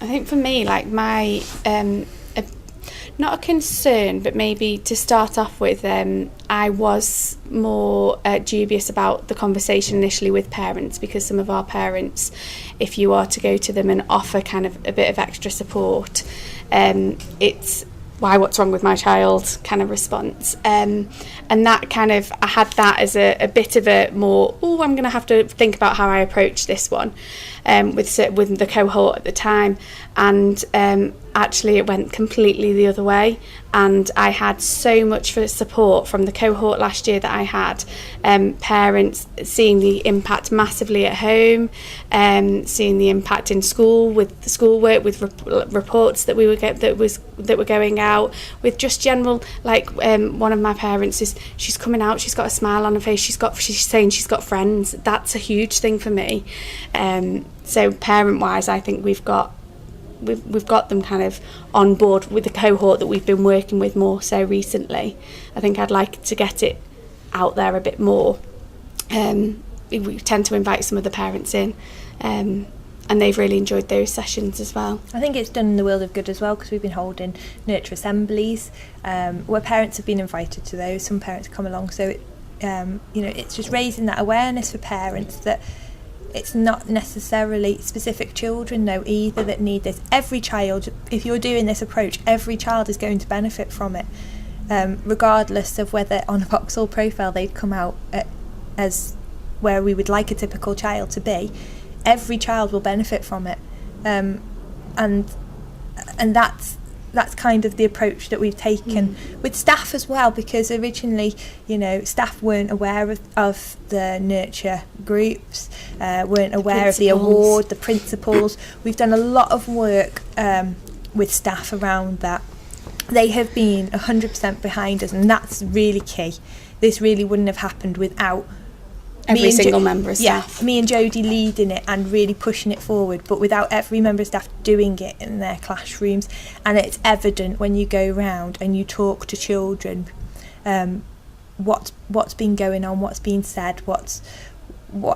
I think for me, like my not a concern, but maybe to start off with, I was more dubious about the conversation initially with parents, because some of our parents, if you are to go to them and offer kind of a bit of extra support, it's why, what's wrong with my child kind of response, and that kind of, I had that as a bit of a more, I'm going to have to think about how I approach this one with the cohort at the time, and actually it went completely the other way, and I had so much support from the cohort last year that I had, parents seeing the impact massively at home, seeing the impact in school with the schoolwork, with reports that we would get that were going out, with just general, like one of my parents she's coming out, she's got a smile on her face, she's saying she's got friends. That's a huge thing for me. So parent wise, I think we've got them kind of on board with the cohort that we've been working with more so recently. I think I'd like to get it out there a bit more. We tend to invite some of the parents in, and they've really enjoyed those sessions as well. I think it's done the world of good as well, because we've been holding nurture assemblies where parents have been invited to those. Some parents come along, so it's just raising that awareness for parents that it's not necessarily specific children though either that need this. Every child, if you're doing this approach, every child is going to benefit from it, regardless of whether on a Vauxhall profile they'd come out as where we would like a typical child to be. Every child will benefit from it, and that's kind of the approach that we've taken with staff as well, because originally, staff weren't aware of the nurture groups, weren't aware of the award, the principles. We've done a lot of work with staff around that. They have been 100% behind us, and that's really key. This really wouldn't have happened without every single member of staff. Yeah, me and Jodie leading it and really pushing it forward, but without every member of staff doing it in their classrooms. And it's evident when you go round and you talk to children, what's been going on, what's been said, what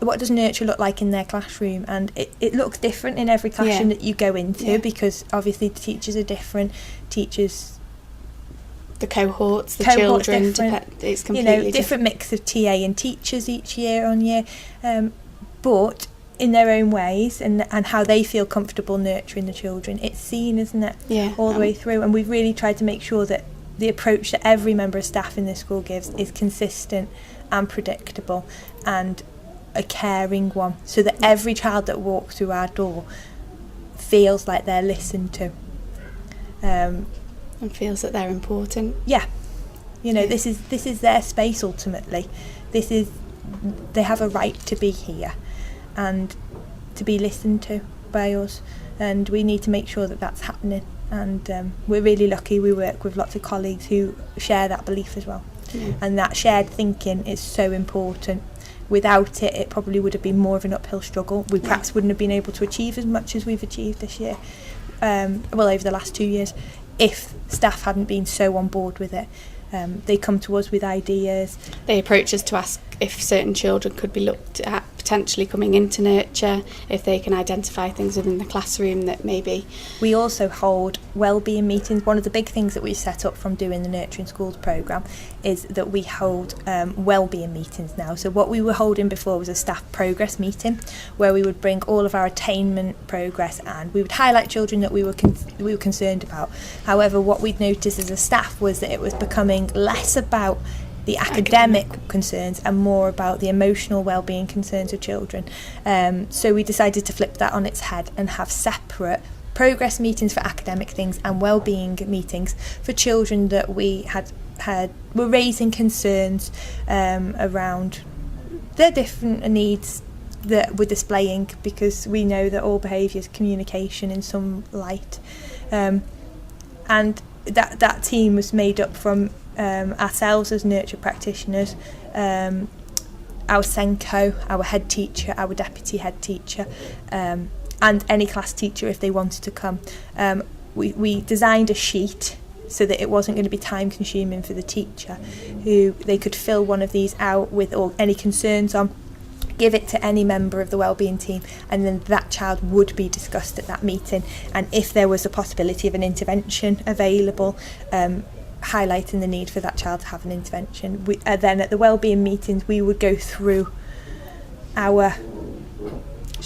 does nurture look like in their classroom. And it looks different in every classroom that you go into, because obviously the teachers are different, the cohorts, the children, it's completely different mix of TA and teachers each year on year, but in their own ways and how they feel comfortable nurturing the children. It's seen, isn't it? All the way through. And we've really tried to make sure that the approach that every member of staff in this school gives is consistent and predictable and a caring one, so that every child that walks through our door feels like they're listened to. And feels that they're important. This is their space ultimately. They have a right to be here and to be listened to by us, and we need to make sure that that's happening. And we're really lucky. We work with lots of colleagues who share that belief as well, and that shared thinking is so important. Without it, it probably would have been more of an uphill struggle. We perhaps wouldn't have been able to achieve as much as we've achieved this year, over the last 2 years, if staff hadn't been so on board with it. They come to us with ideas. They approach us to ask if certain children could be looked at potentially coming into nurture, if they can identify things within the classroom that maybe... We also hold wellbeing meetings. One of the big things that we've set up from doing the Nurturing Schools programme is that we hold wellbeing meetings now. So what we were holding before was a staff progress meeting, where we would bring all of our attainment progress and we would highlight children that we were concerned about. However, what we'd noticed as a staff was that it was becoming less about the academic concerns and more about the emotional well-being concerns of children. So we decided to flip that on its head and have separate progress meetings for academic things and well-being meetings for children that we were raising concerns around their different needs that we're displaying, because we know that all behaviour is communication in some light. And that team was made up from ourselves as nurture practitioners, our Senko, our head teacher, our deputy head teacher, and any class teacher if they wanted to come. We designed a sheet so that it wasn't going to be time consuming for the teacher, who they could fill one of these out with any concerns on, give it to any member of the wellbeing team, and then that child would be discussed at that meeting, and if there was a possibility of an intervention available, highlighting the need for that child to have an intervention. Then at the wellbeing meetings we would go through our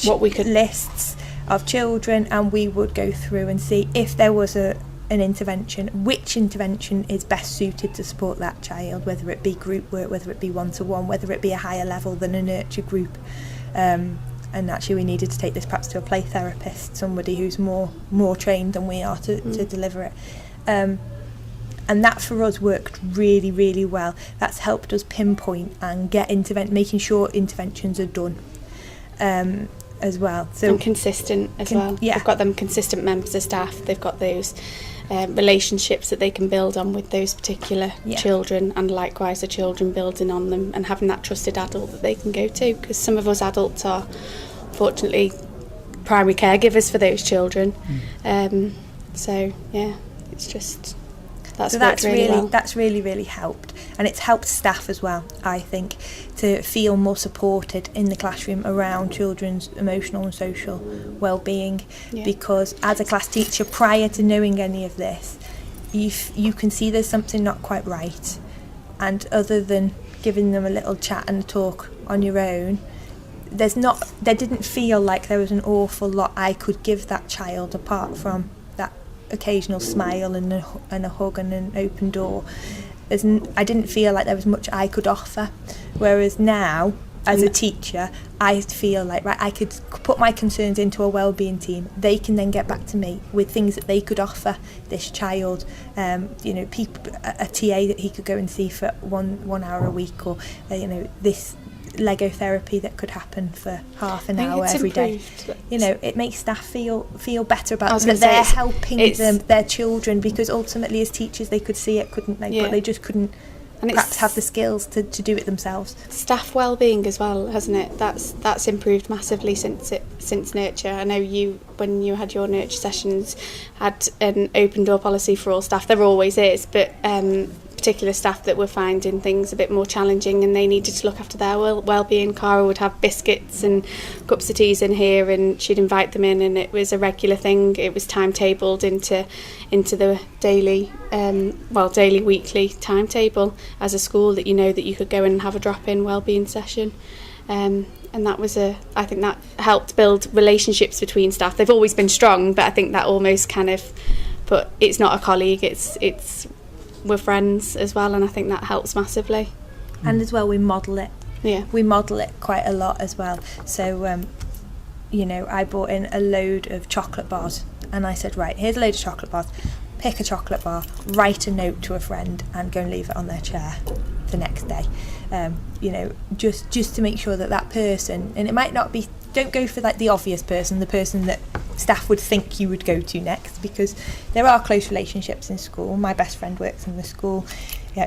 lists of children, and we would go through and see if there was an intervention, which intervention is best suited to support that child, whether it be group work, whether it be one-to-one, whether it be a higher level than a nurture group. And actually we needed to take this perhaps to a play therapist, somebody who's more trained than we are to deliver it. And that for us worked really, really well. That's helped us pinpoint and get making sure interventions are done as well. So and consistent as well. Yeah. They've got them consistent members of staff. They've got those relationships that they can build on with those particular children, and likewise the children building on them and having that trusted adult that they can go to, because some of us adults are fortunately primary caregivers for those children. So yeah, it's just that's really helped, and it's helped staff as well, I think, to feel more supported in the classroom around children's emotional and social well-being, because as a class teacher, prior to knowing any of this, you can see there's something not quite right, and other than giving them a little chat and a talk on your own, there didn't feel like there was an awful lot I could give that child apart from that occasional smile and a hug and an open door. I didn't feel like there was much I could offer, whereas now as a teacher I feel like I could put my concerns into a wellbeing team. They can then get back to me with things that they could offer this child, a TA that he could go and see for one hour a week, or this Lego therapy that could happen for half an hour every day. It makes staff feel better about that they're helping their children, because ultimately as teachers they could see it, couldn't they? But they just couldn't perhaps have the skills to do it themselves. Staff wellbeing as well, hasn't it? That's improved massively since Nurture. I know you, when you had your Nurture sessions, had an open door policy for all staff. There always is, but particular staff that were finding things a bit more challenging and they needed to look after their well-being, Cara would have biscuits and cups of teas in here, and she'd invite them in, and it was a regular thing. It was timetabled into the daily, weekly timetable as a school, that that you could go in and have a drop-in well-being session. And that was I think that helped build relationships between staff. They've always been strong, but I think that almost but it's not a colleague, it's we're friends as well, and I think that helps massively. And as well, we model it. Yeah. We model it quite a lot as well. So, I bought in a load of chocolate bars, and I said, right, here's a load of chocolate bars. Pick a chocolate bar, write a note to a friend, and go and leave it on their chair the next day. Just to make sure that person, and it might not be, don't go for the obvious person, the person that staff would think you would go to next, because there are close relationships in school. My best friend works in the school.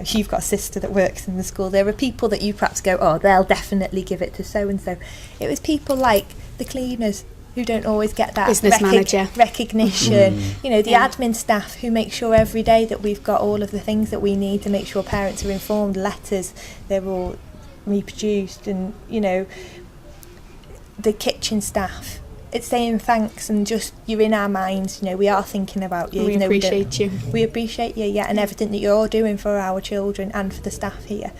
You've got a sister that works in the school. There are people that you perhaps go, oh, they'll definitely give it to so-and-so. It was people like the cleaners who don't always get that business manager recognition, the admin staff who make sure every day that we've got all of the things that we need to make sure parents are informed, letters, they're all reproduced, and the kitchen staff. It's saying thanks, and just you're in our minds. We are thinking about you. We appreciate you. We appreciate you, and everything that you're doing for our children and for the staff here.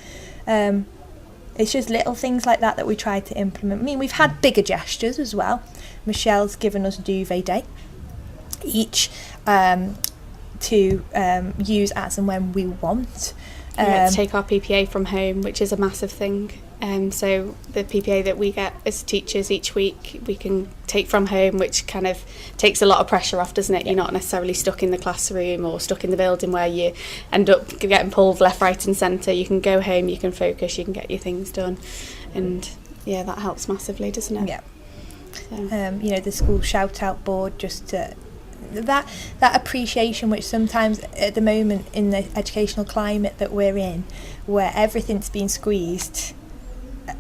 It's just little things like that we try to implement. I mean, we've had bigger gestures as well. Michelle's given us a duvet day each to use as and when we want. To take our PPA from home, which is a massive thing. So the PPA that we get as teachers each week, we can take from home, which kind of takes a lot of pressure off, doesn't it? You're not necessarily stuck in the classroom or stuck in the building where you end up getting pulled left, right and centre. You can go home, you can focus, you can get your things done. And that helps massively, doesn't it? Yeah. So. The school shout out board, just to that appreciation, which sometimes at the moment in the educational climate that we're in, where everything's been squeezed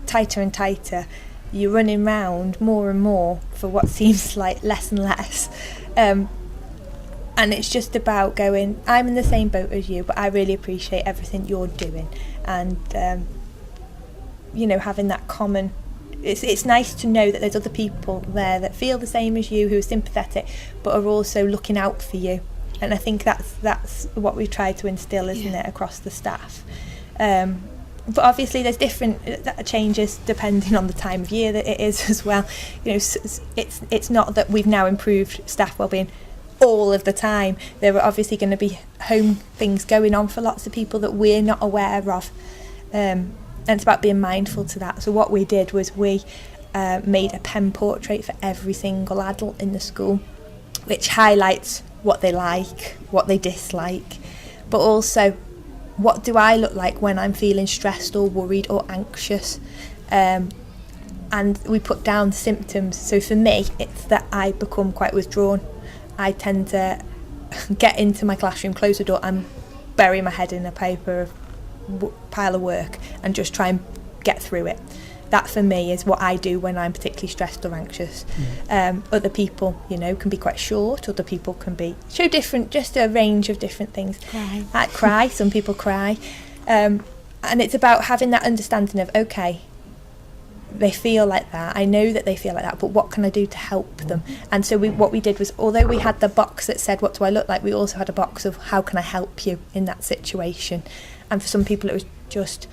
tighter and tighter, you're running round more and more for what seems like less and less, and it's just about going, I'm in the same boat as you, but I really appreciate everything you're doing, and having that common it's nice to know that there's other people there that feel the same as you, who are sympathetic, but are also looking out for you. And I think that's what we've tried to instill, isn't it, across the staff. But obviously there's different changes depending on the time of year that it is as well. You know, it's not that we've now improved staff wellbeing all of the time. There are obviously going to be home things going on for lots of people that we're not aware of. And it's about being mindful to that. So what we did was we made a pen portrait for every single adult in the school, which highlights what they like, what they dislike, but also what do I look like when I'm feeling stressed or worried or anxious. And we put down symptoms. So for me, it's that I become quite withdrawn. I tend to get into my classroom, close the door, and bury my head in a pile of work and just try and get through it. That for me is what I do when I'm particularly stressed or anxious. Other people, you know, can be quite short. Other people can show different, just a range of different things. Cry. Some people cry. And it's about having that understanding of, okay, they feel like that. I know that they feel like that, but what can I do to help them? And so what we did was, although we had the box that said, what do I look like? We also had a box of, how can I help you in that situation? And for some people it was just,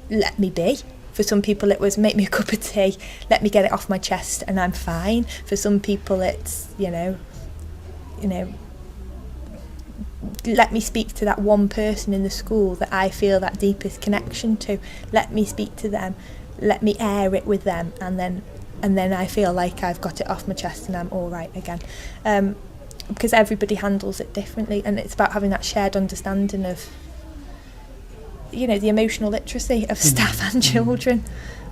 let me be. For some people it was, make me a cup of tea, let me get it off my chest and I'm fine. For some people it's, you know, let me speak to that one person in the school that I feel that deepest connection to. Let me speak to them, let me air it with them, and then I feel like I've got it off my chest and I'm all right again. Because everybody handles it differently, and it's about having that shared understanding of, you know, the emotional literacy of staff and children.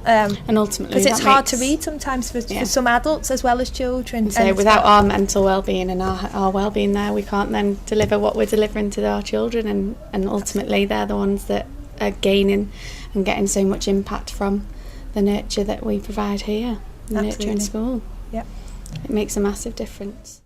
And ultimately, because it's hard to read sometimes for some adults as well as children. So without our mental well-being and our well-being there, we can't then deliver what we're delivering to our children, and ultimately they're the ones that are gaining and getting so much impact from the nurture that we provide here, the nurture in school. Yeah, it makes a massive difference.